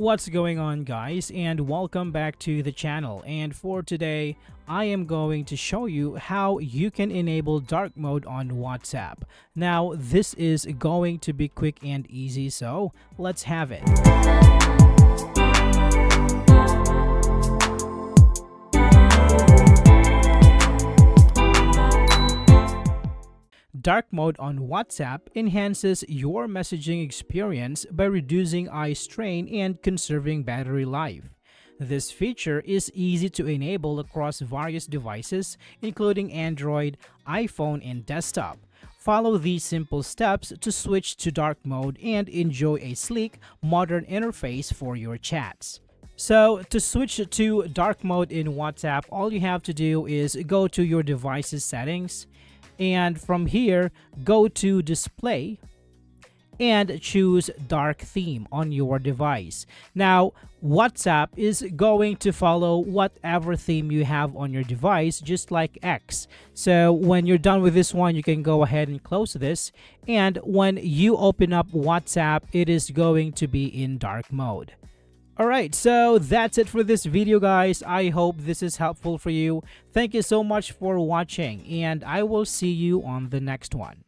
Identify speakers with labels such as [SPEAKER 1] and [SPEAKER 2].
[SPEAKER 1] What's going on, guys, and welcome back to the channel. And for today, I am going to show you how you can enable dark mode on WhatsApp. Now, this is going to be quick and easy, so let's have it. Dark mode on WhatsApp enhances your messaging experience by reducing eye strain and conserving battery life. This feature is easy to enable across various devices, including Android, iPhone, and desktop. Follow these simple steps to switch to dark mode and enjoy a sleek, modern interface for your chats. So, to switch to dark mode in WhatsApp, all you have to do is go to your device's settings, and from here, go to display and choose dark theme on your device. Now, WhatsApp is going to follow whatever theme you have on your device, just like X. So when you're done with this one, you can go ahead and close this. And when you open up WhatsApp, it is going to be in dark mode. Alright, so that's it for this video, guys. I hope this is helpful for you. Thank you so much for watching, and I will see you on the next one.